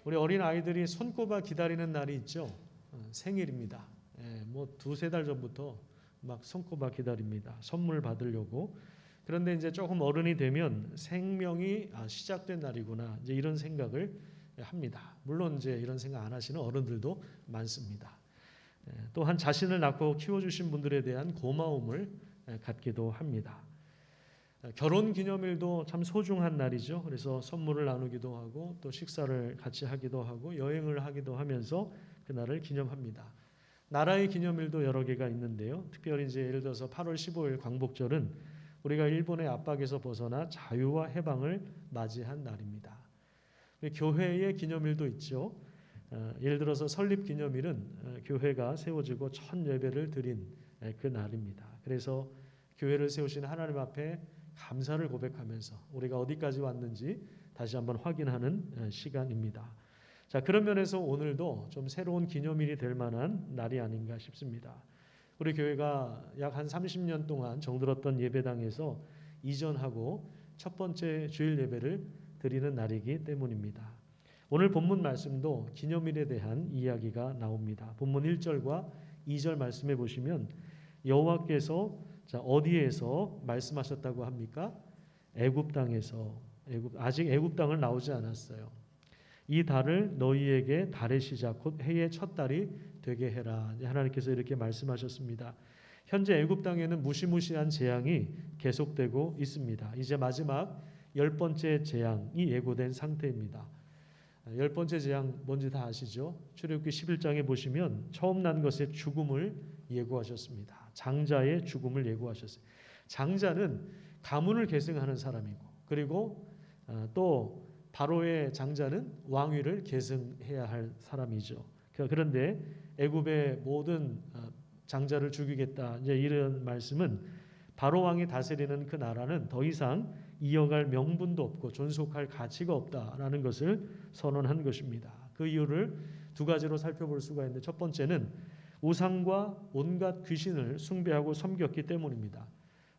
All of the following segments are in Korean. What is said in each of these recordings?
우리 어린 아이들이 손꼽아 기다리는 날이 있죠. 생일입니다. 뭐 두세 달 전부터 막 손꼽아 기다립니다. 선물 받으려고. 그런데 이제 조금 어른이 되면 생명이 시작된 날이구나, 이제 이런 생각을 합니다. 물론 이제 이런 생각 안 하시는 어른들도 많습니다. 또한 자신을 낳고 키워주신 분들에 대한 고마움을 갖기도 합니다. 결혼 기념일도 참 소중한 날이죠. 그래서 선물을 나누기도 하고 또 식사를 같이 하기도 하고 여행을 하기도 하면서 그날을 기념합니다. 나라의 기념일도 여러 개가 있는데요. 특별히 이제 예를 들어서 8월 15일 광복절은 우리가 일본의 압박에서 벗어나 자유와 해방을 맞이한 날입니다. 교회의 기념일도 있죠. 예를 들어서 설립기념일은 교회가 세워지고 첫 예배를 드린 그 날입니다. 그래서 교회를 세우신 하나님 앞에 감사를 고백하면서 우리가 어디까지 왔는지 다시 한번 확인하는 시간입니다. 자, 그런 면에서 오늘도 좀 새로운 기념일이 될 만한 날이 아닌가 싶습니다. 우리 교회가 약 한 30년 동안 정들었던 예배당에서 이전하고 첫 번째 주일 예배를 드리는 날이기 때문입니다. 오늘 본문 말씀도 기념일에 대한 이야기가 나옵니다. 본문 1절과 2절 말씀해 보시면 여호와께서 어디에서 말씀하셨다고 합니까? 애굽 땅에서. 아직 애굽 땅을 나오지 않았어요. 이 달을 너희에게 달의 시작 곧 해의 첫 달이 되게 해라. 하나님께서 이렇게 말씀하셨습니다. 현재 애굽 땅에는 무시무시한 재앙이 계속되고 있습니다. 이제 마지막 10번째 재앙이 예고된 상태입니다. 10번째 재앙 뭔지 다 아시죠? 출애굽기 11장에 보시면 처음 난 것의 죽음을 예고하셨습니다. 장자의 죽음을 예고하셨어요. 장자는 가문을 계승하는 사람이고, 그리고 또 바로의 장자는 왕위를 계승해야 할 사람이죠. 그런데 애굽의 모든 장자를 죽이겠다, 이제 이런 말씀은 바로 왕이 다스리는 그 나라는 더 이상 이어갈 명분도 없고 존속할 가치가 없다라는 것을 선언한 것입니다. 그 이유를 두 가지로 살펴볼 수가 있는데, 첫 번째는 우상과 온갖 귀신을 숭배하고 섬겼기 때문입니다.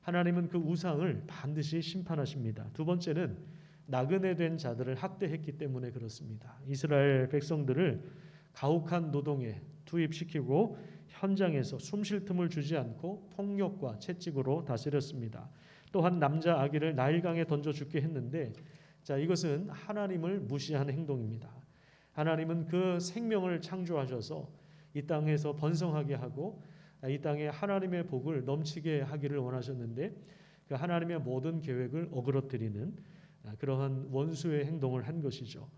하나님은 그 우상을 반드시 심판하십니다. 두 번째는 나그네 된 자들을 학대했기 때문에 그렇습니다. 이스라엘 백성들을 가혹한 노동에 투입시키고 현장에서 숨 쉴 틈을 주지 않고 폭력과 채찍으로 다스렸습니다. 또한 남자 아기를 나일강에 던져 죽게 했는데, 자, 이것은 하나님을 무시한 행동입니다. 하나님은 그 생명을 창조하셔서 이 땅에서 번성하게 하고 이 땅에 하나님의 복을 넘치게 하기를 원하셨는데, 그 하나님의 모든 계획을 어그러뜨리는 그러한 원수의 행동을 한 것이죠.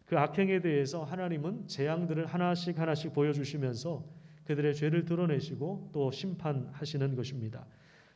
그 악행에 대해서 하나님은 재앙들을 하나씩 보여주시면서 그들의 죄를 드러내시고 또 심판하시는 것입니다.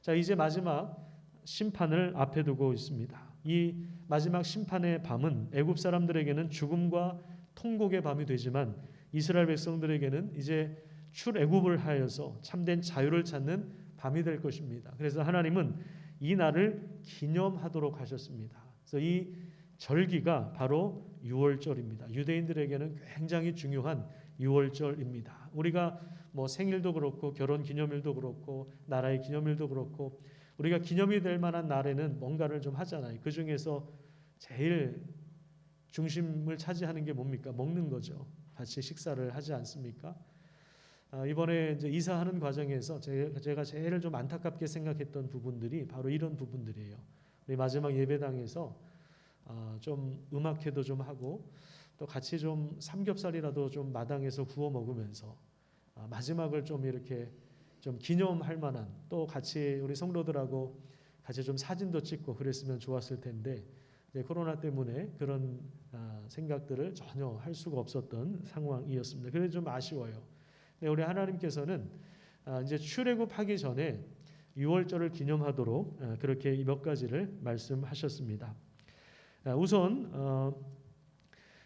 자, 이제 마지막 심판을 앞에 두고 있습니다. 이 마지막 심판의 밤은 애굽 사람들에게는 죽음과 통곡의 밤이 되지만 이스라엘 백성들에게는 이제 출애굽을 하여서 참된 자유를 찾는 밤이 될 것입니다. 그래서 하나님은 이 날을 기념하도록 하셨습니다. 그래서 이 절기가 바로 유월절입니다. 유대인들에게는 굉장히 중요한 유월절입니다. 우리가 뭐 생일도 그렇고 결혼 기념일도 그렇고 나라의 기념일도 그렇고 우리가 기념이 될 만한 날에는 뭔가를 좀 하잖아요. 그 중에서 제일 중심을 차지하는 게 뭡니까? 먹는 거죠. 같이 식사를 하지 않습니까? 이번에 이제 이사하는 과정에서 제가 제일 좀 안타깝게 생각했던 부분들이 바로 이런 부분들이에요. 우리 마지막 예배당에서 좀 음악회도 좀 하고 또 같이 좀 삼겹살이라도 좀 마당에서 구워 먹으면서 마지막을 좀 이렇게 좀 기념할 만한, 또 같이 우리 성도들하고 같이 좀 사진도 찍고 그랬으면 좋았을 텐데 코로나 때문에 그런 생각들을 전혀 할 수가 없었던 상황이었습니다. 그래서 좀 아쉬워요. 우리 하나님께서는 이제 출애굽하기 전에 유월절을 기념하도록 그렇게 몇 가지를 말씀하셨습니다. 우선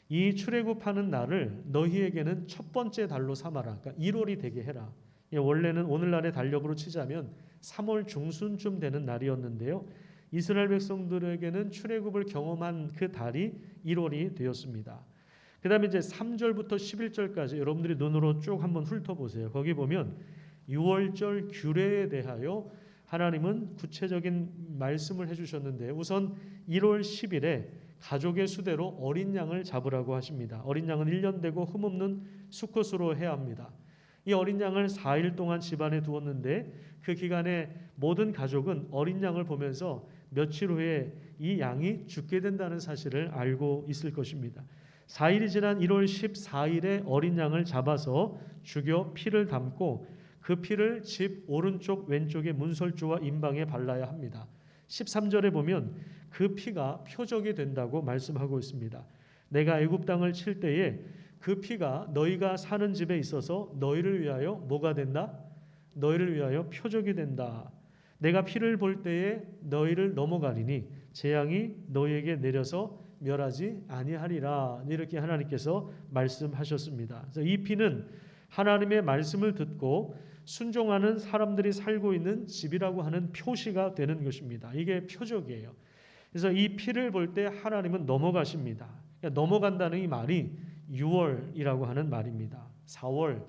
이 출애굽하는 날을 너희에게는 첫 번째 달로 삼아라. 그러니까 1월이 되게 해라. 원래는 오늘날의 달력으로 치자면 3월 중순쯤 되는 날이었는데요. 이스라엘 백성들에게는 출애굽을 경험한 그 달이 1월이 되었습니다. 그 다음에 이제 3절부터 11절까지 여러분들이 눈으로 쭉 한번 훑어보세요. 거기 보면 유월절 규례에 대하여 하나님은 구체적인 말씀을 해주셨는데, 우선 1월 10일에 가족의 수대로 어린 양을 잡으라고 하십니다. 어린 양은 1년 되고 흠없는 수컷으로 해야 합니다. 이 어린 양을 4일 동안 집안에 두었는데 그 기간에 모든 가족은 어린 양을 보면서 며칠 후에 이 양이 죽게 된다는 사실을 알고 있을 것입니다. 4일이 지난 1월 14일에 어린 양을 잡아서 죽여 피를 담고 그 피를 집 오른쪽 왼쪽의 문설주와 임방에 발라야 합니다. 13절에 보면 그 피가 표적이 된다고 말씀하고 있습니다. 내가 애굽 땅을 칠 때에 그 피가 너희가 사는 집에 있어서 너희를 위하여 뭐가 된다? 너희를 위하여 표적이 된다. 내가 피를 볼 때에 너희를 넘어가리니 재앙이 너희에게 내려서 멸하지 아니하리라. 이렇게 하나님께서 말씀하셨습니다. 그래서 이 피는 하나님의 말씀을 듣고 순종하는 사람들이 살고 있는 집이라고 하는 표시가 되는 것입니다. 이게 표적이에요. 그래서 이 피를 볼 때 하나님은 넘어가십니다. 그러니까 넘어간다는 이 말이 6월이라고 하는 말입니다. 4월,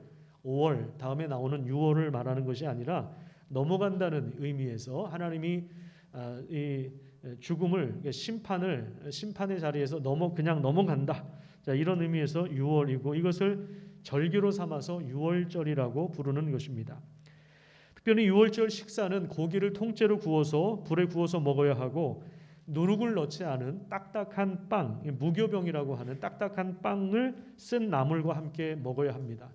5월 다음에 나오는 6월을 말하는 것이 아니라 넘어간다는 의미에서 하나님이 이 죽음을 심판의 자리에서 그냥 넘어간다. 자, 이런 의미에서 6월이고 이것을 절기로 삼아서 6월절이라고 부르는 것입니다. 특별히 6월절 식사는 고기를 통째로 구워서 불에 구워서 먹어야 하고 누룩을 넣지 않은 딱딱한 빵, 무교병이라고 하는 딱딱한 빵을 쓴 나물과 함께 먹어야 합니다.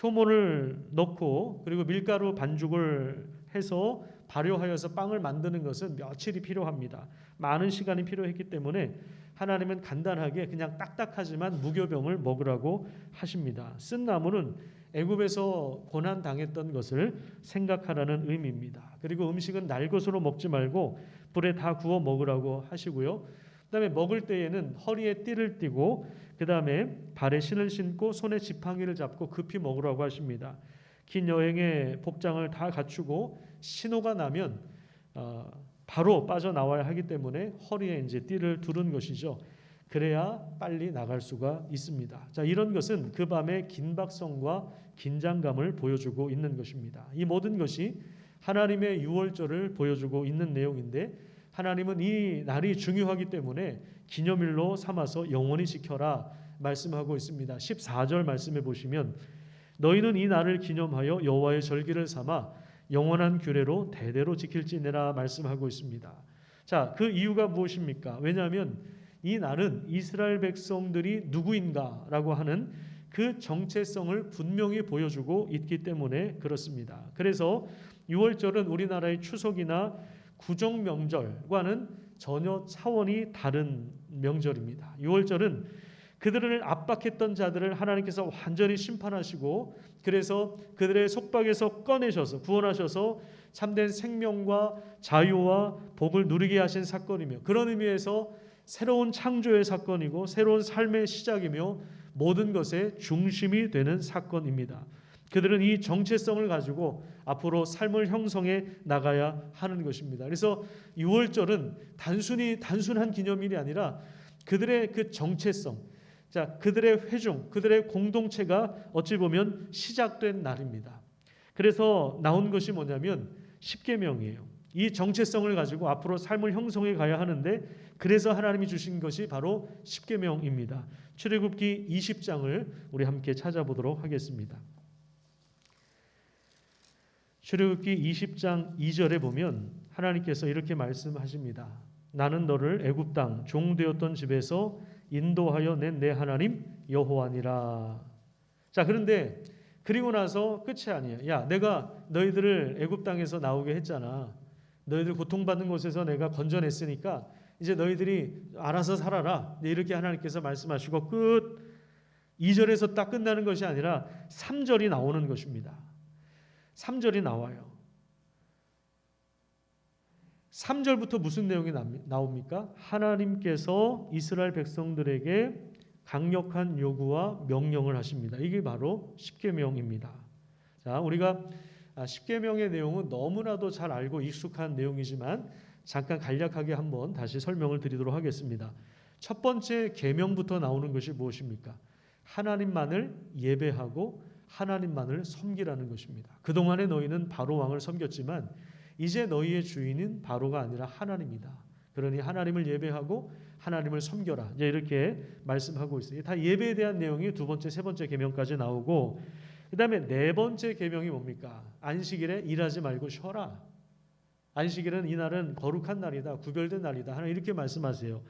효모를 넣고 그리고 밀가루 반죽을 해서 발효하여서 빵을 만드는 것은 며칠이 필요합니다. 많은 시간이 필요했기 때문에 하나님은 간단하게 그냥 딱딱하지만 무교병을 먹으라고 하십니다. 쓴 나물은 애굽에서 고난 당했던 것을 생각하라는 의미입니다. 그리고 음식은 날 것으로 먹지 말고 불에 다 구워 먹으라고 하시고요. 그다음에 먹을 때에는 허리에 띠를 띠고 그다음에 발에 신을 신고 손에 지팡이를 잡고 급히 먹으라고 하십니다. 긴 여행의 복장을 다 갖추고 신호가 나면 바로 빠져나와야 하기 때문에 허리에 이제 띠를 두른 것이죠. 그래야 빨리 나갈 수가 있습니다. 자, 이런 것은 그 밤의 긴박성과 긴장감을 보여주고 있는 것입니다. 이 모든 것이 하나님의 유월절을 보여주고 있는 내용인데 하나님은 이 날이 중요하기 때문에 기념일로 삼아서 영원히 지켜라 말씀하고 있습니다. 14절 말씀해 보시면 너희는 이 날을 기념하여 여호와의 절기를 삼아 영원한 규례로 대대로 지킬지니라 말씀하고 있습니다. 자, 그 이유가 무엇입니까? 왜냐하면 이 날은 이스라엘 백성들이 누구인가라고 하는 그 정체성을 분명히 보여주고 있기 때문에 그렇습니다. 그래서 6월절은 우리나라의 추석이나 구정명절과는 전혀 차원이 다른 명절입니다. 6월절은 그들을 압박했던 자들을 하나님께서 완전히 심판하시고 그래서 그들의 속박에서 꺼내셔서 구원하셔서 참된 생명과 자유와 복을 누리게 하신 사건이며 그런 의미에서 새로운 창조의 사건이고 새로운 삶의 시작이며 모든 것의 중심이 되는 사건입니다. 그들은 이 정체성을 가지고 앞으로 삶을 형성해 나가야 하는 것입니다. 그래서 6월절은 단순한 기념일이 아니라 그들의 그 정체성, 자, 그들의 회중, 그들의 공동체가 어찌 보면 시작된 날입니다. 그래서 나온 것이 뭐냐면 십계명이에요. 이 정체성을 가지고 앞으로 삶을 형성해 가야 하는데 그래서 하나님이 주신 것이 바로 십계명입니다. 출애굽기 20장을 우리 함께 찾아보도록 하겠습니다. 출애굽기 20장 2절에 보면 하나님께서 이렇게 말씀하십니다. 나는 너를 애굽 땅 종되었던 집에서 인도하여 낸 내 하나님 여호와니라. 자, 그런데 그리고 나서 끝이 아니에요. 야, 내가 너희들을 애굽 땅에서 나오게 했잖아. 너희들 고통받는 곳에서 내가 건져냈으니까 이제 너희들이 알아서 살아라. 이렇게 하나님께서 말씀하시고 끝. 2절에서 딱 끝나는 것이 아니라 3절이 나오는 것입니다. 3절이 나와요. 3절부터 무슨 내용이 나옵니까? 하나님께서 이스라엘 백성들에게 강력한 요구와 명령을 하십니다. 이게 바로 십계명입니다. 자, 우리가 십계명의 내용은 너무나도 잘 알고 익숙한 내용이지만 잠깐 간략하게 한번 다시 설명을 드리도록 하겠습니다. 첫 번째 계명부터 나오는 것이 무엇입니까? 하나님만을 예배하고 하나님만을 섬기라는 것입니다. 그동안에 너희는 바로 왕을 섬겼지만 이제 너희의 주인은 바로가 아니라 하나님이다. 그러니 하나님을 예배하고 하나님을 섬겨라. 이제 이렇게 말씀하고 있어요. 다 예배에 대한 내용이 두 번째, 세 번째 계명까지 나오고, 그다음에 네 번째 계명이 뭡니까? 안식일에 일하지 말고 쉬어라. 안식일은 이날은 거룩한 날이다, 구별된 날이다. 하나님 이렇게 말씀하세요.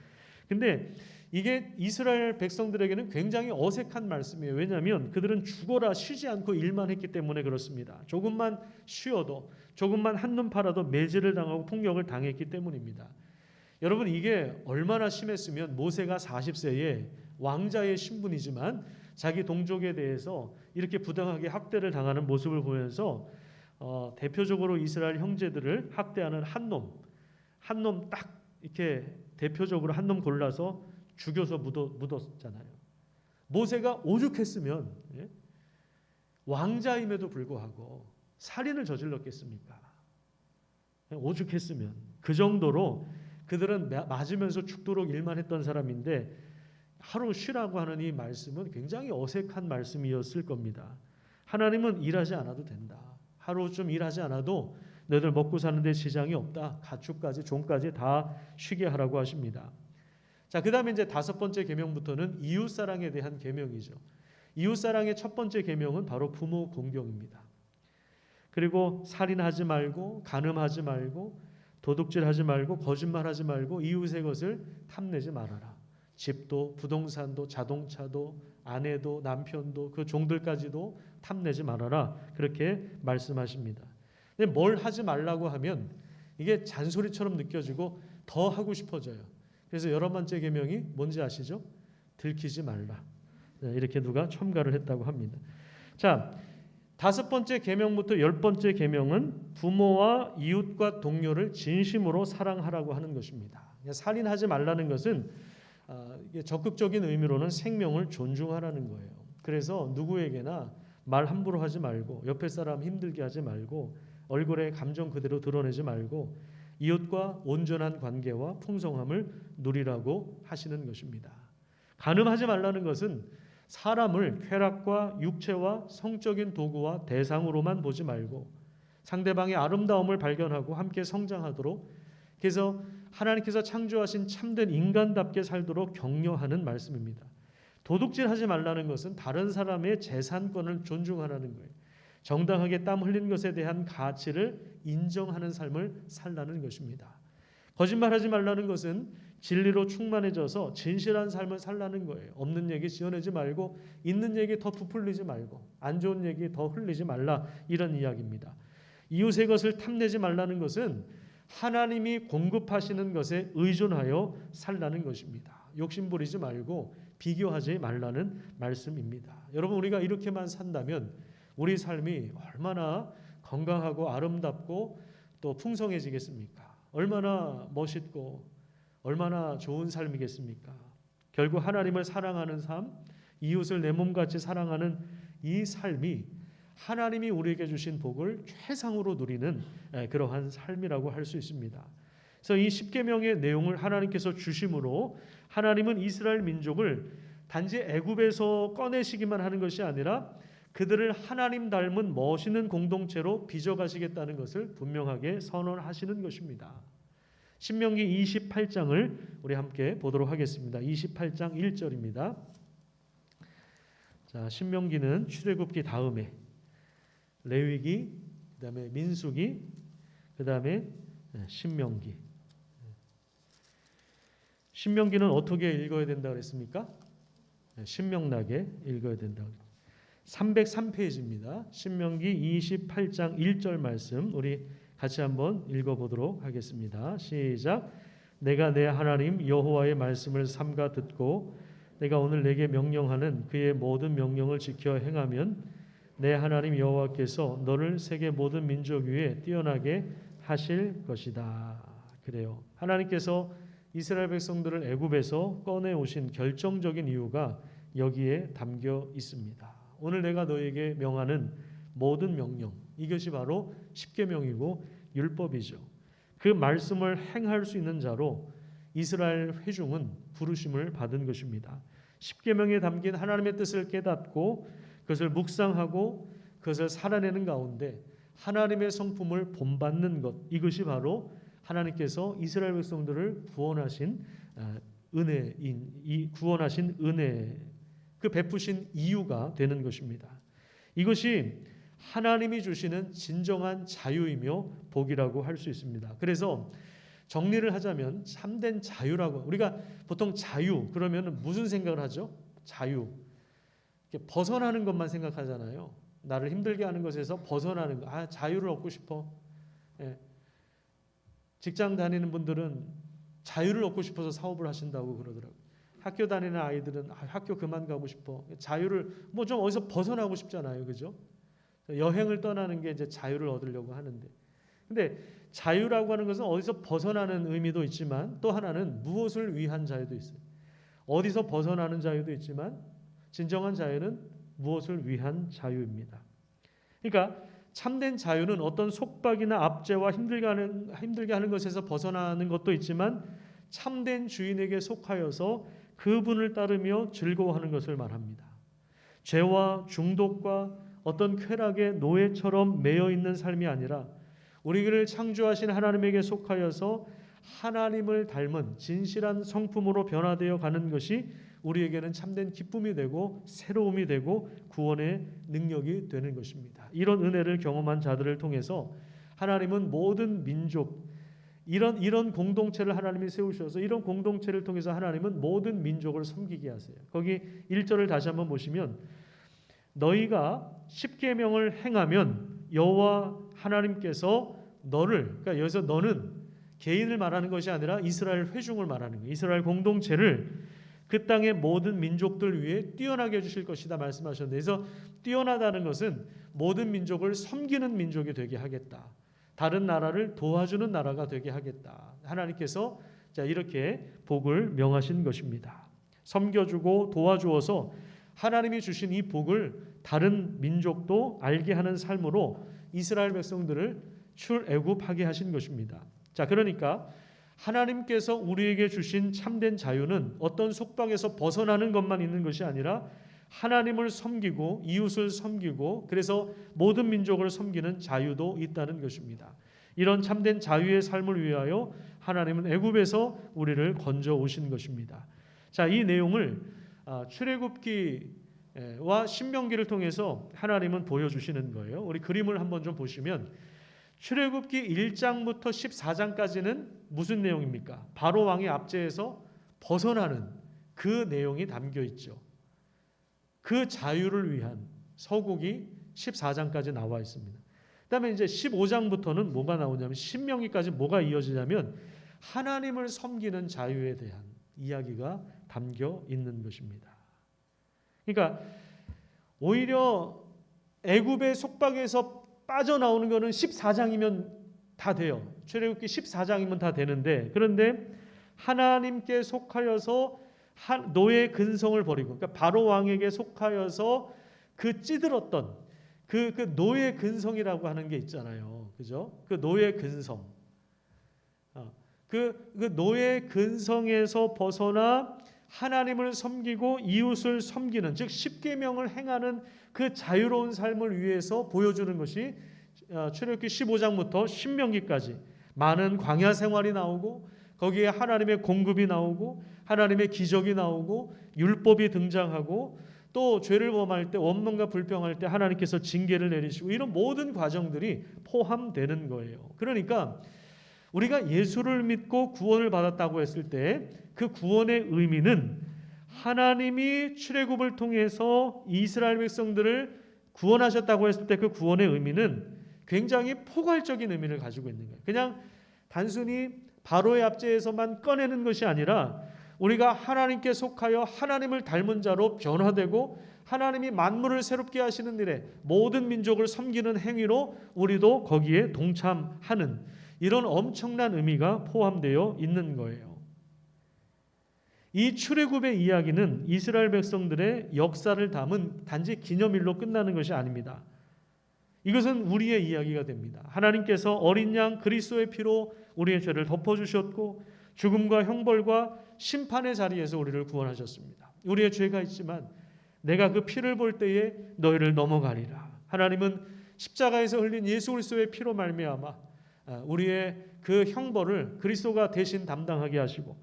근데 이게 이스라엘 백성들에게는 굉장히 어색한 말씀이에요. 왜냐하면 그들은 죽어라 쉬지 않고 일만 했기 때문에 그렇습니다. 조금만 쉬어도, 조금만 한눈 팔아도 매질을 당하고 폭력을 당했기 때문입니다. 여러분, 이게 얼마나 심했으면 모세가 40세에 왕자의 신분이지만 자기 동족에 대해서 이렇게 부당하게 학대를 당하는 모습을 보면서 대표적으로 이스라엘 형제들을 학대하는 한 놈 딱 이렇게 대표적으로 한 놈 골라서 죽여서 묻었잖아요. 모세가 오죽했으면 왕자임에도 불구하고 살인을 저질렀겠습니까? 오죽했으면. 그 정도로 그들은 맞으면서 죽도록 일만 했던 사람인데 하루 쉬라고 하는 이 말씀은 굉장히 어색한 말씀이었을 겁니다. 하나님은 일하지 않아도 된다. 하루 좀 일하지 않아도 너희들 먹고 사는데 지장이 없다. 가축까지 종까지 다 쉬게 하라고 하십니다. 자, 그다음에 이제 다섯 번째 계명부터는 이웃 사랑에 대한 계명이죠. 이웃 사랑의 첫 번째 계명은 바로 부모 공경입니다. 그리고 살인하지 말고, 간음하지 말고, 도둑질하지 말고, 거짓말하지 말고, 이웃의 것을 탐내지 말아라. 집도, 부동산도, 자동차도, 아내도, 남편도, 그 종들까지도 탐내지 말아라. 그렇게 말씀하십니다. 근데 뭘 하지 말라고 하면 이게 잔소리처럼 느껴지고 더 하고 싶어져요. 그래서 11번째 계명이 뭔지 아시죠? 들키지 말라. 이렇게 누가 첨가를 했다고 합니다. 자, 다섯 번째 계명부터 10번째 계명은 부모와 이웃과 동료를 진심으로 사랑하라고 하는 것입니다. 살인하지 말라는 것은 적극적인 의미로는 생명을 존중하라는 거예요. 그래서 누구에게나 말 함부로 하지 말고, 옆에 사람 힘들게 하지 말고, 얼굴에 감정 그대로 드러내지 말고, 이웃과 온전한 관계와 풍성함을 누리라고 하시는 것입니다. 간음하지 말라는 것은 사람을 쾌락과 육체와 성적인 도구와 대상으로만 보지 말고 상대방의 아름다움을 발견하고 함께 성장하도록, 그래서 하나님께서 창조하신 참된 인간답게 살도록 격려하는 말씀입니다. 도둑질하지 말라는 것은 다른 사람의 재산권을 존중하라는 거예요. 정당하게 땀 흘린 것에 대한 가치를 인정하는 삶을 살라는 것입니다. 거짓말하지 말라는 것은 진리로 충만해져서 진실한 삶을 살라는 거예요. 없는 얘기 지어내지 말고, 있는 얘기 더 부풀리지 말고, 안 좋은 얘기 더 흘리지 말라, 이런 이야기입니다. 이웃의 것을 탐내지 말라는 것은 하나님이 공급하시는 것에 의존하여 살라는 것입니다. 욕심 부리지 말고 비교하지 말라는 말씀입니다. 여러분, 우리가 이렇게만 산다면 우리 삶이 얼마나 건강하고 아름답고 또 풍성해지겠습니까? 얼마나 멋있고 얼마나 좋은 삶이겠습니까? 결국 하나님을 사랑하는 삶, 이웃을 내 몸같이 사랑하는 이 삶이 하나님이 우리에게 주신 복을 최상으로 누리는 그러한 삶이라고 할 수 있습니다. 그래서 이 십계명의 내용을 하나님께서 주심으로 하나님은 이스라엘 민족을 단지 애굽에서 꺼내시기만 하는 것이 아니라 그들을 하나님 닮은 멋있는 공동체로 빚어가시겠다는 것을 분명하게 선언하시는 것입니다. 신명기 28장을 우리 함께 보도록 하겠습니다. 28장 1절입니다. 자, 신명기는 출애굽기 다음에 레위기, 그다음에 민수기, 그다음에 신명기. 신명기는 어떻게 읽어야 된다 그랬습니까? 신명나게 읽어야 된다. 303페이지입니다. 신명기 28장 1절 말씀 우리 같이 한번 읽어보도록 하겠습니다. 시작. 내가 내 하나님 여호와의 말씀을 삼가 듣고 내가 오늘 내게 명령하는 그의 모든 명령을 지켜 행하면 내 하나님 여호와께서 너를 세계 모든 민족 위에 뛰어나게 하실 것이다. 그래요. 하나님께서 이스라엘 백성들을 애굽에서 꺼내 오신 결정적인 이유가 여기에 담겨 있습니다. 오늘 내가 너에게 명하는 모든 명령, 이것이 바로 십계명이고 율법이죠. 그 말씀을 행할 수 있는 자로 이스라엘 회중은 부르심을 받은 것입니다. 십계명에 담긴 하나님의 뜻을 깨닫고 그것을 묵상하고 그것을 살아내는 가운데 하나님의 성품을 본받는 것, 이것이 바로 하나님께서 이스라엘 백성들을 구원하신 은혜인 이 구원하신 은혜 그 베푸신 이유가 되는 것입니다. 이것이 하나님이 주시는 진정한 자유이며 복이라고 할 수 있습니다. 그래서 정리를 하자면 참된 자유라고 우리가 보통 자유 그러면 무슨 생각을 하죠? 자유. 벗어나는 것만 생각하잖아요. 나를 힘들게 하는 것에서 벗어나는 거. 자유를 얻고 싶어. 예. 직장 다니는 분들은 자유를 얻고 싶어서 사업을 하신다고 그러더라고요. 학교 다니는 아이들은 학교 그만 가고 싶어. 자유를 뭐 좀 어디서 벗어나고 싶잖아요. 그죠? 여행을 떠나는 게 이제 자유를 얻으려고 하는데. 근데 자유라고 하는 것은 어디서 벗어나는 의미도 있지만 또 하나는 무엇을 위한 자유도 있어요. 어디서 벗어나는 자유도 있지만 진정한 자유는 무엇을 위한 자유입니다. 그러니까 참된 자유는 어떤 속박이나 압제와 힘들게 하는 것에서 벗어나는 것도 있지만 참된 주인에게 속하여서 그분을 따르며 즐거워하는 것을 말합니다. 죄와 중독과 어떤 쾌락의 노예처럼 매여 있는 삶이 아니라 우리를 창조하신 하나님에게 속하여서 하나님을 닮은 진실한 성품으로 변화되어 가는 것이 우리에게는 참된 기쁨이 되고 새로움이 되고 구원의 능력이 되는 것입니다. 이런 은혜를 경험한 자들을 통해서 하나님은 모든 민족 이런 공동체를 하나님이 세우셔서 이런 공동체를 통해서 하나님은 모든 민족을 섬기게 하세요. 거기 1절을 다시 한번 보시면 너희가 십계명을 행하면 여호와 하나님께서 너를 그러니까 여기서 너는 개인을 말하는 것이 아니라 이스라엘 회중을 말하는 거예요. 이스라엘 공동체를 그 땅의 모든 민족들 위해 뛰어나게 해주실 것이다 말씀하셨는데 그래서 뛰어나다는 것은 모든 민족을 섬기는 민족이 되게 하겠다. 다른 나라를 도와주는 나라가 되게 하겠다. 하나님께서 이렇게 복을 명하신 것입니다. 섬겨주고 도와주어서 하나님이 주신 이 복을 다른 민족도 알게 하는 삶으로 이스라엘 백성들을 출애굽하게 하신 것입니다. 그러니까 하나님께서 우리에게 주신 참된 자유는 어떤 속박에서 벗어나는 것만 있는 것이 아니라 하나님을 섬기고 이웃을 섬기고 그래서 모든 민족을 섬기는 자유도 있다는 것입니다. 이런 참된 자유의 삶을 위하여 하나님은 애굽에서 우리를 건져 오신 것입니다. 이 내용을 출애굽기와 신명기를 통해서 하나님은 보여주시는 거예요. 우리 그림을 한번 좀 보시면 출애굽기 1장부터 14장까지는 무슨 내용입니까? 바로 왕의 압제에서 벗어나는 그 내용이 담겨 있죠. 그 자유를 위한 서곡이 14장까지 나와 있습니다. 그다음에 이제 15장부터는 뭐가 나오냐면 신명기까지 뭐가 이어지냐면 하나님을 섬기는 자유에 대한 이야기가 담겨 있는 것입니다. 그러니까 오히려 애굽의 속박에서 빠져나오는 것은 14장이면 다 돼요. 출애굽기 14장이면 다 되는데 그런데 하나님께 속하여서 노예 근성을 버리고 그러니까 바로 왕에게 속하여서 그 찌들었던 그 노예 근성이라고 하는 게 있잖아요. 그죠? 그 노예 근성. 그 노예 근성에서 벗어나 하나님을 섬기고 이웃을 섬기는 즉 십계명을 행하는 그 자유로운 삶을 위해서 보여주는 것이 출애굽기 15장부터 신명기까지 많은 광야 생활이 나오고 거기에 하나님의 공급이 나오고 하나님의 기적이 나오고 율법이 등장하고 또 죄를 범할 때 원망과 불평할 때 하나님께서 징계를 내리시고 이런 모든 과정들이 포함되는 거예요. 그러니까 우리가 예수를 믿고 구원을 받았다고 했을 때 그 구원의 의미는 하나님이 출애굽을 통해서 이스라엘 백성들을 구원하셨다고 했을 때 그 구원의 의미는 굉장히 포괄적인 의미를 가지고 있는 거예요. 그냥 단순히 바로의 압제에서만 꺼내는 것이 아니라 우리가 하나님께 속하여 하나님을 닮은 자로 변화되고 하나님이 만물을 새롭게 하시는 일에 모든 민족을 섬기는 행위로 우리도 거기에 동참하는 이런 엄청난 의미가 포함되어 있는 거예요. 이 출애굽의 이야기는 이스라엘 백성들의 역사를 담은 단지 기념일로 끝나는 것이 아닙니다. 이것은 우리의 이야기가 됩니다. 하나님께서 어린 양 그리스도의 피로 우리의 죄를 덮어주셨고 죽음과 형벌과 심판의 자리에서 우리를 구원하셨습니다. 우리의 죄가 있지만 내가 그 피를 볼 때에 너희를 넘어가리라. 하나님은 십자가에서 흘린 예수 그리스도의 피로 말미암아 우리의 그 형벌을 그리스도가 대신 담당하게 하시고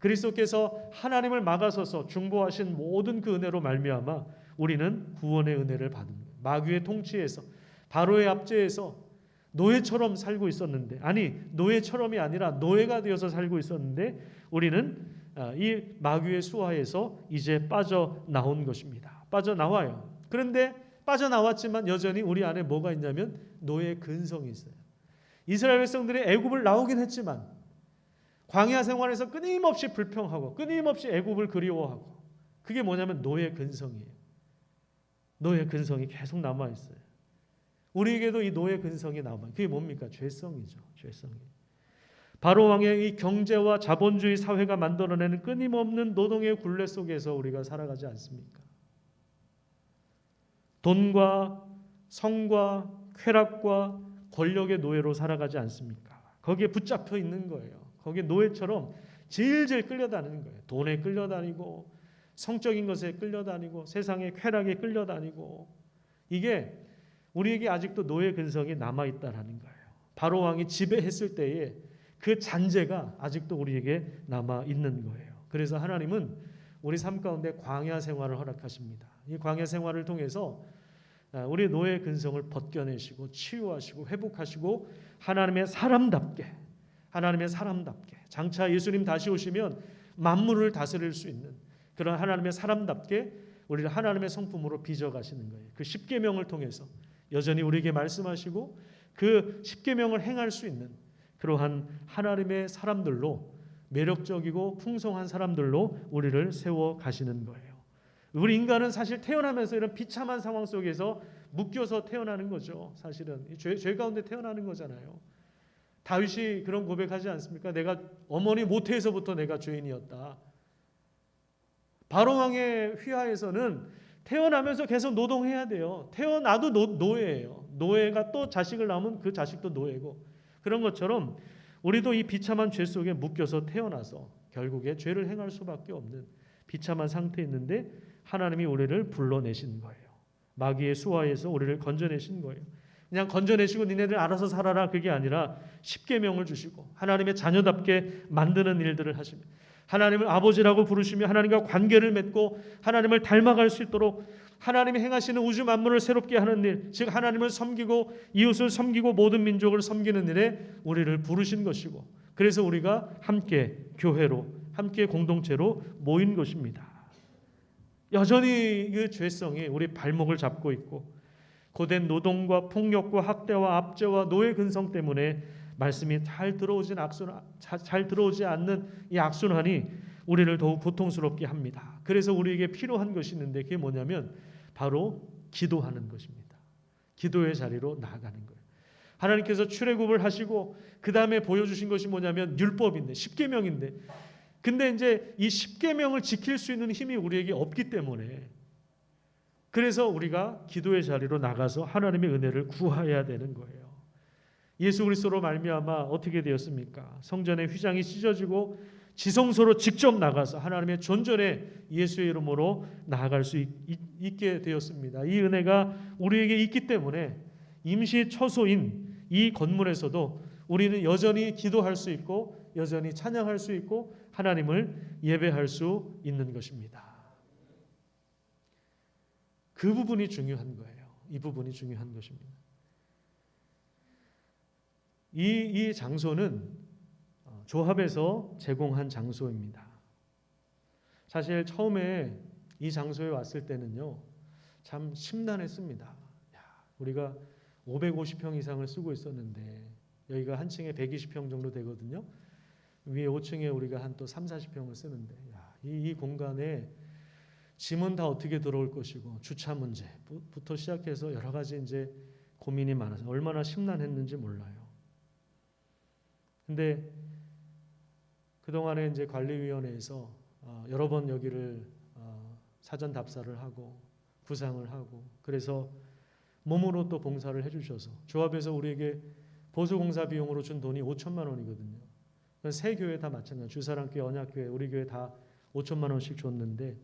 그리스도께서 하나님을 막아서서 중보하신 모든 그 은혜로 말미암아 우리는 구원의 은혜를 받은 거예요. 마귀의 통치에서, 바로의 압제에서 노예처럼 살고 있었는데, 아니 노예처럼이 아니라 노예가 되어서 살고 있었는데 우리는 이 마귀의 수하에서 이제 빠져나온 것입니다. 빠져나와요. 그런데 빠져나왔지만 여전히 우리 안에 뭐가 있냐면 노예의 근성이 있어요. 이스라엘 백성들이 애굽을 나오긴 했지만 광야 생활에서 끊임없이 불평하고 끊임없이 애굽을 그리워하고, 그게 뭐냐면 노예 근성이에요. 노예 근성이 계속 남아 있어요. 우리에게도 이 노예 근성이 남아. 그게 뭡니까? 죄성이죠. 죄성이. 바로 왕의 이 경제와 자본주의 사회가 만들어내는 끊임없는 노동의 굴레 속에서 우리가 살아가지 않습니까? 돈과 성과 쾌락과 권력의 노예로 살아가지 않습니까? 거기에 붙잡혀 있는 거예요. 거기에 노예처럼 질질 끌려다니는 거예요. 돈에 끌려다니고 성적인 것에 끌려다니고 세상의 쾌락에 끌려다니고, 이게 우리에게 아직도 노예 근성이 남아있다는 거예요. 바로 왕이 지배했을 때에 그 잔재가 아직도 우리에게 남아있는 거예요. 그래서 하나님은 우리 삶 가운데 광야 생활을 허락하십니다. 이 광야 생활을 통해서 우리의 노예 근성을 벗겨내시고 치유하시고 회복하시고 하나님의 사람답게 장차 예수님 다시 오시면 만물을 다스릴 수 있는 그런 하나님의 사람답게 우리를 하나님의 성품으로 빚어가시는 거예요. 그 십계명을 통해서 여전히 우리에게 말씀하시고 그 십계명을 행할 수 있는 그러한 하나님의 사람들로, 매력적이고 풍성한 사람들로 우리를 세워 가시는 거예요. 우리 인간은 사실 태어나면서 이런 비참한 상황 속에서 묶여서 태어나는 거죠. 사실은 죄 가운데 태어나는 거잖아요. 다윗이 그런 고백하지 않습니까? 내가 어머니 모태에서부터 내가 죄인이었다. 바로 왕의 휘하에서는 태어나면서 계속 노동해야 돼요. 태어나도 노예예요. 노예가 또 자식을 낳으면 그 자식도 노예고, 그런 것처럼 우리도 이 비참한 죄 속에 묶여서 태어나서 결국에 죄를 행할 수밖에 없는 비참한 상태에 있는데 하나님이 우리를 불러내신 거예요. 마귀의 수하에서 우리를 건져내신 거예요. 그냥 건져내시고 니네들 알아서 살아라, 그게 아니라 십계명을 주시고 하나님의 자녀답게 만드는 일들을 하시며 하나님을 아버지라고 부르시며 하나님과 관계를 맺고 하나님을 닮아갈 수 있도록 하나님이 행하시는 우주 만물을 새롭게 하는 일, 즉 하나님을 섬기고 이웃을 섬기고 모든 민족을 섬기는 일에 우리를 부르신 것이고, 그래서 우리가 함께 교회로, 함께 공동체로 모인 것입니다. 여전히 그 죄성이 우리 발목을 잡고 있고 고된 노동과 폭력과 학대와 압제와 노예 근성 때문에 말씀이 잘 들어오지 않는 이 악순환이 우리를 더욱 고통스럽게 합니다. 그래서 우리에게 필요한 것이 있는데 그게 뭐냐면 바로 기도하는 것입니다. 기도의 자리로 나아가는 거예요. 하나님께서 출애굽을 하시고 그 다음에 보여주신 것이 뭐냐면 율법인데, 십계명인데, 근데 이제 이 십계명을 지킬 수 있는 힘이 우리에게 없기 때문에 그래서 우리가 기도의 자리로 나가서 하나님의 은혜를 구해야 되는 거예요. 예수 그리스도로 말미암아 어떻게 되었습니까? 성전의 휘장이 찢어지고 지성소로 직접 나가서 하나님의 존전에 예수의 이름으로 나아갈 수 있게 되었습니다. 이 은혜가 우리에게 있기 때문에 임시 처소인 이 건물에서도 우리는 여전히 기도할 수 있고 여전히 찬양할 수 있고 하나님을 예배할 수 있는 것입니다. 그 부분이 중요한 거예요. 이 부분이 중요한 것입니다. 이 장소는 조합에서 제공한 장소입니다. 사실 처음에 이 장소에 왔을 때는요, 참 심란했습니다. 우리가 550평 이상을 쓰고 있었는데 여기가 한 층에 120평 정도 되거든요. 위에 5층에 우리가 한 또 3, 40평을 쓰는데 이 공간에 짐은 다 어떻게 들어올 것이고 주차 문제부터 시작해서 여러 가지 이제 고민이 많아서 얼마나 심란했는지 몰라요. 근데 그동안에 이제 관리위원회에서 여러 번 여기를 사전 답사를 하고 구상을 하고 그래서 몸으로 또 봉사를 해주셔서 조합에서 우리에게 보수공사 비용으로 준 돈이 5천만 원이거든요. 세 교회 다 마찬가지, 주사랑교회, 언약교회, 우리 교회 다 5천만 원씩 줬는데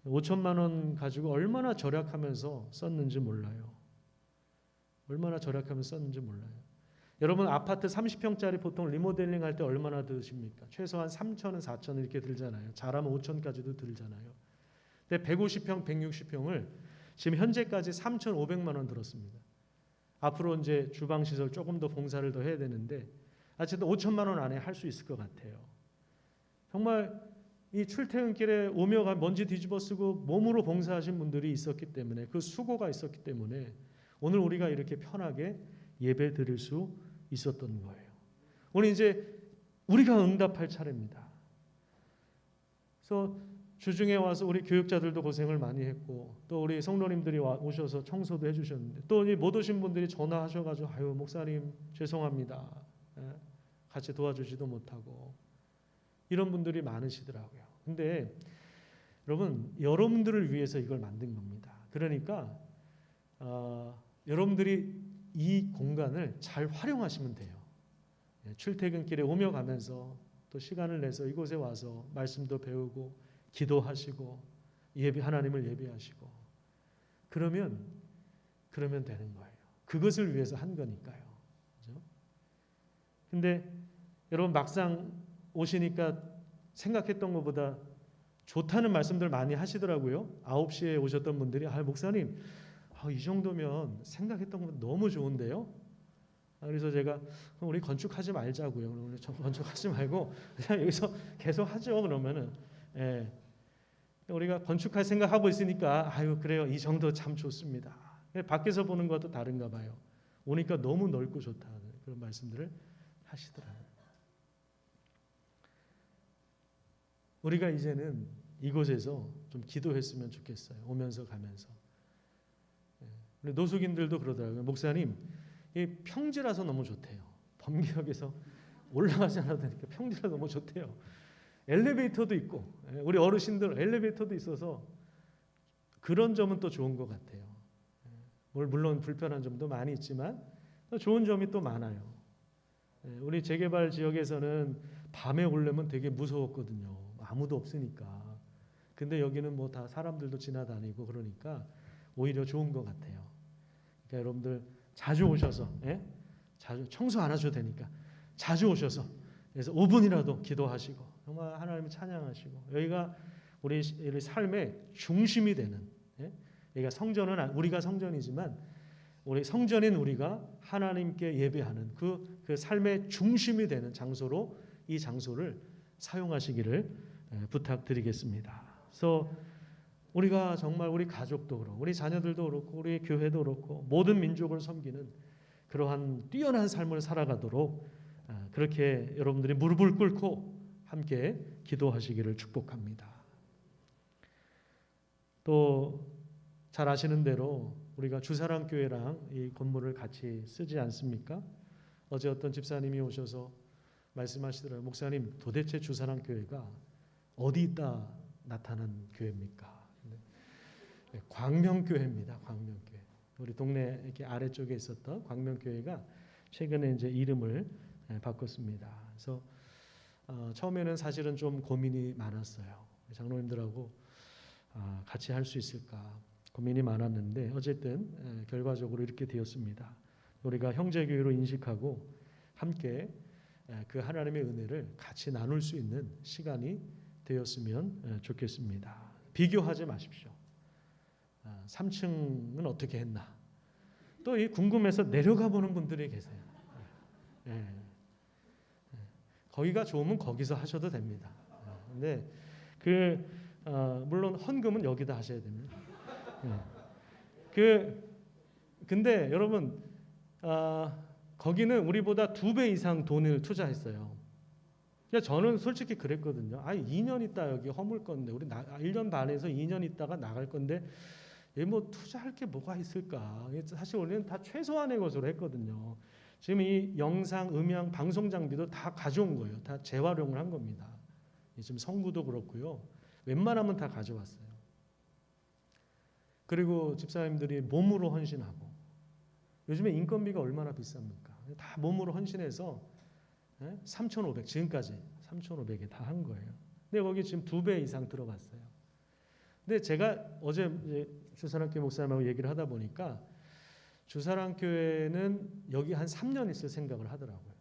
5천만 원 가지고 얼마나 절약하면서 썼는지 몰라요. 얼마나 절약하면서 썼는지 몰라요. 여러분 아파트 30평짜리 보통 리모델링 할 때 얼마나 드십니까? 최소한 3천은 4천 이렇게 들잖아요. 잘하면 5천까지도 들잖아요. 근데 150평, 160평을 지금 현재까지 3,500만 원 들었습니다. 앞으로 이제 주방 시설 조금 더 봉사를 더 해야 되는데 어쨌든 5천만 원 안에 할 수 있을 것 같아요. 정말 이 출퇴근길에 오며 가 먼지 뒤집어 쓰고 몸으로 봉사하신 분들이 있었기 때문에 그 수고가 있었기 때문에 오늘 우리가 이렇게 편하게 예배 드릴 수 있었던 거예요. 오늘 이제 우리가 응답할 차례입니다. 그래서 주중에 와서 우리 교육자들도 고생을 많이 했고 또 우리 성도님들이 오셔서 청소도 해주셨는데 또 못 오신 분들이 전화하셔가지고 아유 목사님 죄송합니다. 같이 도와주지도 못하고 이런 분들이 많으시더라고요. 근데 여러분 여러분들을 위해서 이걸 만든 겁니다. 그러니까 여러분들이 이 공간을 잘 활용하시면 돼요. 출퇴근길에 오며 가면서 또 시간을 내서 이곳에 와서 말씀도 배우고 기도하시고 하나님을 예배하시고 그러면 되는 거예요. 그것을 위해서 한 거니까요. 그렇죠? 근데 여러분 막상 오시니까 생각했던 것보다 좋다는 말씀들 많이 하시더라고요. 9시에 오셨던 분들이 목사님 이 정도면 생각했던 것보다 너무 좋은데요. 그래서 제가 그럼 우리 건축하지 말자고요. 우리 건축하지 말고 그냥 여기서 계속 하죠. 그러면은 우리가 건축할 생각하고 있으니까 그래요. 이 정도 참 좋습니다. 밖에서 보는 것도 다른가 봐요. 오니까 너무 넓고 좋다는 그런 말씀들을 하시더라고요. 우리가 이제는 이곳에서 좀 기도했으면 좋겠어요. 오면서 가면서. 우리 노숙인들도 그러더라고요. 목사님, 이 평지라서 너무 좋대요. 범기역에서 올라가지 않아도 되니까 평지라 너무 좋대요. 엘리베이터도 있고 우리 어르신들 엘리베이터도 있어서 그런 점은 또 좋은 것 같아요. 물론 불편한 점도 많이 있지만 좋은 점이 또 많아요. 우리 재개발 지역에서는 밤에 오려면 되게 무서웠거든요. 아무도 없으니까. 근데 여기는 뭐 다 사람들도 지나다니고 그러니까 오히려 좋은 것 같아요. 그러니까 여러분들 자주 오셔서 자주 청소 안 하셔도 되니까 자주 오셔서 그래서 5분이라도 기도하시고 정말 하나님을 찬양하시고 여기가 우리 삶의 중심이 되는 여기가 성전은 우리가 성전이지만 우리 성전인 우리가 하나님께 예배하는 그 삶의 중심이 되는 장소로 이 장소를 사용하시기를 부탁드리겠습니다. 그래서 우리가 정말 우리 가족도 그렇고 우리 자녀들도 그렇고 우리 교회도 그렇고 모든 민족을 섬기는 그러한 뛰어난 삶을 살아가도록 그렇게 여러분들이 무릎을 꿇고 함께 기도하시기를 축복합니다. 또 잘 아시는 대로 우리가 주사랑교회랑 이 건물을 같이 쓰지 않습니까? 어제 어떤 집사님이 오셔서 말씀하시더라고요. 목사님 도대체 주사랑교회가 어디 있다 나타난 교회입니까? 광명교회입니다. 광명교회. 우리 동네 이렇게 아래쪽에 있었던 광명교회가 최근에 이제 이름을 바꿨습니다. 그래서 처음에는 사실은 좀 고민이 많았어요. 장로님들하고 같이 할 수 있을까 고민이 많았는데 어쨌든 결과적으로 이렇게 되었습니다. 우리가 형제교회로 인식하고 함께 그 하나님의 은혜를 같이 나눌 수 있는 시간이 되었으면 좋겠습니다. 비교하지 마십시오. 3층은 어떻게 했나? 또 이 궁금해서 내려가 보는 분들이 계세요. 거기가 좋으면 거기서 하셔도 됩니다. 근데 물론 헌금은 여기다 하셔야 됩니다. 근데 여러분 거기는 우리보다 2배 이상 돈을 투자했어요. 저는 솔직히 그랬거든요. 2년 있다 여기 허물 건데 우리 1년 반에서 2년 있다가 나갈 건데 뭐 투자할 게 뭐가 있을까? 사실 우리는 다 최소한의 것으로 했거든요. 지금 이 영상, 음향, 방송 장비도 다 가져온 거예요. 다 재활용을 한 겁니다. 지금 성구도 그렇고요. 웬만하면 다 가져왔어요. 그리고 집사님들이 몸으로 헌신하고 요즘에 인건비가 얼마나 비쌉니까? 다 몸으로 헌신해서 3,500 지금까지 3,500에 다 한 거예요. 근데 거기 지금 2배 이상 들어갔어요. 근데 제가 어제 주사랑교회 목사님하고 얘기를 하다 보니까 주사랑교회는 여기 한 3년 있을 생각을 하더라고요.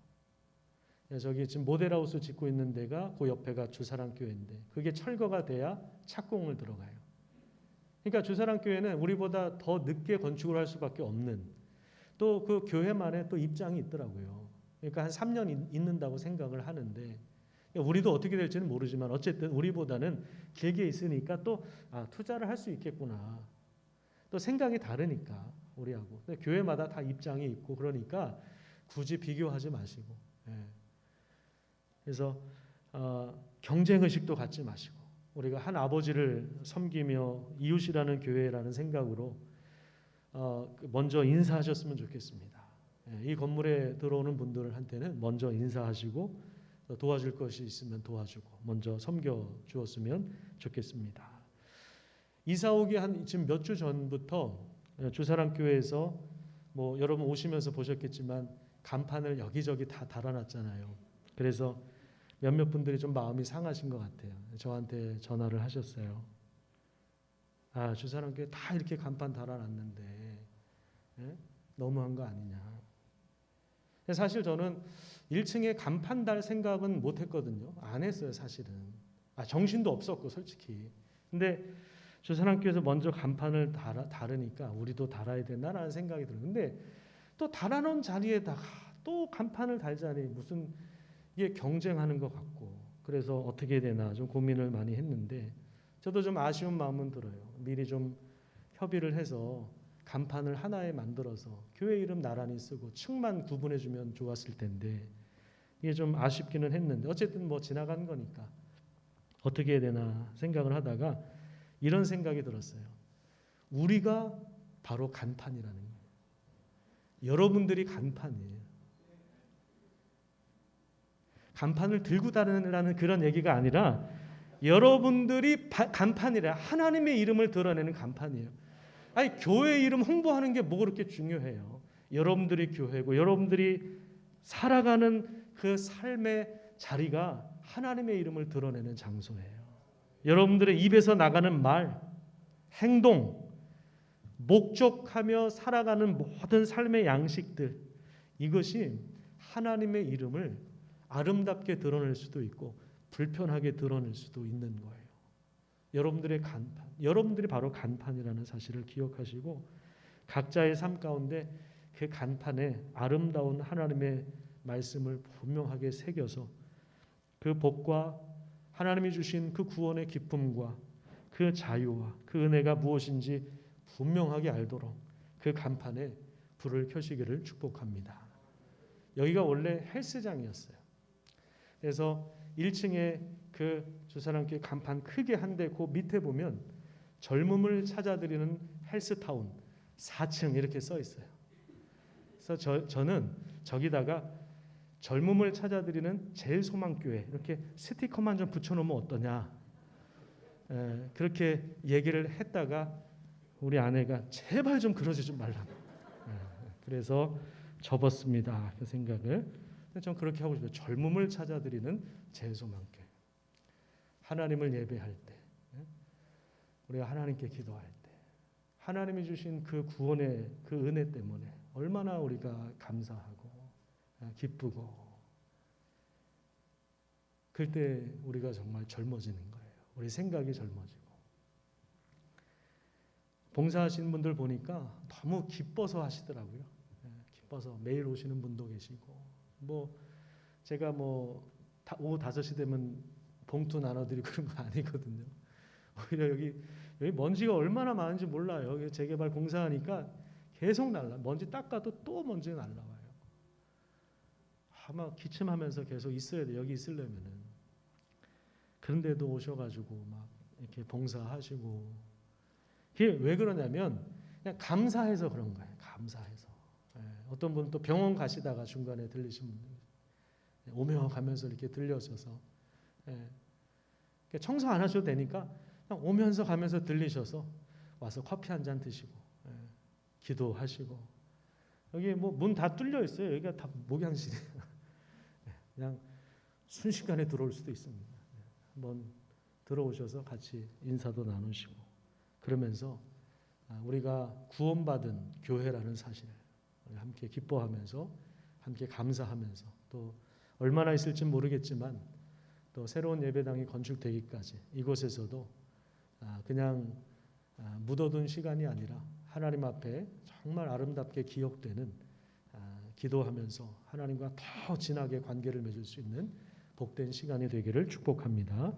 저기 지금 모델하우스 짓고 있는 데가 그 옆에가 주사랑교회인데 그게 철거가 돼야 착공을 들어가요. 그러니까 주사랑교회는 우리보다 더 늦게 건축을 할 수밖에 없는 또 그 교회만의 또 입장이 있더라고요. 그러니까 한 3년 있는다고 생각을 하는데 우리도 어떻게 될지는 모르지만 어쨌든 우리보다는 길게 있으니까 또 투자를 할 수 있겠구나. 또 생각이 다르니까 우리하고. 교회마다 다 입장이 있고 그러니까 굳이 비교하지 마시고. 그래서 경쟁 의식도 갖지 마시고 우리가 한 아버지를 섬기며 이웃이라는 교회라는 생각으로 먼저 인사하셨으면 좋겠습니다. 이 건물에 들어오는 분들한테는 먼저 인사하시고 도와줄 것이 있으면 도와주고 먼저 섬겨 주었으면 좋겠습니다. 이사 오기 한 지금 몇 주 전부터 주사랑교회에서 뭐 여러분 오시면서 보셨겠지만 간판을 여기저기 다 달아놨잖아요. 그래서 몇몇 분들이 좀 마음이 상하신 것 같아요. 저한테 전화를 하셨어요. 주사랑교회 다 이렇게 간판 달아놨는데 너무한 거 아니냐. 사실 저는 1층에 간판 달 생각은 못했거든요. 안 했어요 사실은. 정신도 없었고 솔직히. 근데 주사랑교회에서 먼저 간판을 달으니까 우리도 달아야 되나라는 생각이 들어요. 근데 또 달아놓은 자리에다가 또 간판을 달자니 무슨 이게 경쟁하는 것 같고 그래서 어떻게 해야 되나 좀 고민을 많이 했는데 저도 좀 아쉬운 마음은 들어요. 미리 좀 협의를 해서 간판을 하나에 만들어서 교회 이름 나란히 쓰고 층만 구분해주면 좋았을 텐데 이게 좀 아쉽기는 했는데 어쨌든 뭐 지나간 거니까 어떻게 해야 되나 생각을 하다가 이런 생각이 들었어요. 우리가 바로 간판이라는 거예요. 여러분들이 간판이에요. 간판을 들고 다니라는 그런 얘기가 아니라 여러분들이 간판이라 하나님의 이름을 드러내는 간판이에요. 교회 이름 홍보하는 게 뭐 그렇게 중요해요. 여러분들이 교회고 여러분들이 살아가는 그 삶의 자리가 하나님의 이름을 드러내는 장소예요. 여러분들의 입에서 나가는 말, 행동, 목적하며 살아가는 모든 삶의 양식들 이것이 하나님의 이름을 아름답게 드러낼 수도 있고 불편하게 드러낼 수도 있는 거예요. 여러분들의 간판, 여러분들이 바로 간판이라는 사실을 기억하시고 각자의 삶 가운데 그 간판에 아름다운 하나님의 말씀을 분명하게 새겨서 그 복과 하나님이 주신 그 구원의 기쁨과 그 자유와 그 은혜가 무엇인지 분명하게 알도록 그 간판에 불을 켜시기를 축복합니다. 여기가 원래 헬스장이었어요. 그래서 1층에 그 주사랑교회 간판 크게 한데 그 밑에 보면 젊음을 찾아드리는 헬스타운 4층 이렇게 써 있어요. 그래서 저는 저기다가 젊음을 찾아드리는 제일소망교회 이렇게 스티커만 좀 붙여놓으면 어떠냐 그렇게 얘기를 했다가 우리 아내가 제발 좀 그러지 좀 말라고 그래서 접었습니다. 그 생각을. 전 그렇게 하고 싶어요. 젊음을 찾아드리는 제일소망교회. 하나님을 예배할 때 우리가 하나님께 기도할 때 하나님이 주신 그 구원의 그 은혜 때문에 얼마나 우리가 감사하고 기쁘고 그때 우리가 정말 젊어지는 거예요. 우리 생각이 젊어지고 봉사하시는 분들 보니까 너무 기뻐서 하시더라고요. 기뻐서 매일 오시는 분도 계시고 뭐 제가 뭐 오후 5시 되면 봉투 나눠드리고 그런 거 아니거든요. 오히려 여기 먼지가 얼마나 많은지 몰라요. 여기 재개발 공사하니까 계속 먼지 닦아도 또 먼지 날라와요. 아마 기침하면서 계속 있어야 돼. 여기 있으려면은. 그런데도 오셔가지고 막 이렇게 봉사하시고. 그게 왜 그러냐면 그냥 감사해서 그런 거예요. 감사해서. 어떤 분은 또 병원 가시다가 중간에 들리신 분들 오며 가면서 이렇게 들려셔서 청소 안 하셔도 되니까 그냥 오면서 가면서 들리셔서 와서 커피 한 잔 드시고 기도하시고 여기 뭐 문 다 뚫려 있어요. 여기가 다 목양실이에요. 그냥 순식간에 들어올 수도 있습니다. 한번 들어오셔서 같이 인사도 나누시고 그러면서 우리가 구원받은 교회라는 사실 함께 기뻐하면서 함께 감사하면서 또 얼마나 있을지 모르겠지만 또 새로운 예배당이 건축되기까지 이곳에서도 그냥 묻어둔 시간이 아니라 하나님 앞에 정말 아름답게 기억되는 기도하면서 하나님과 더 진하게 관계를 맺을 수 있는 복된 시간이 되기를 축복합니다.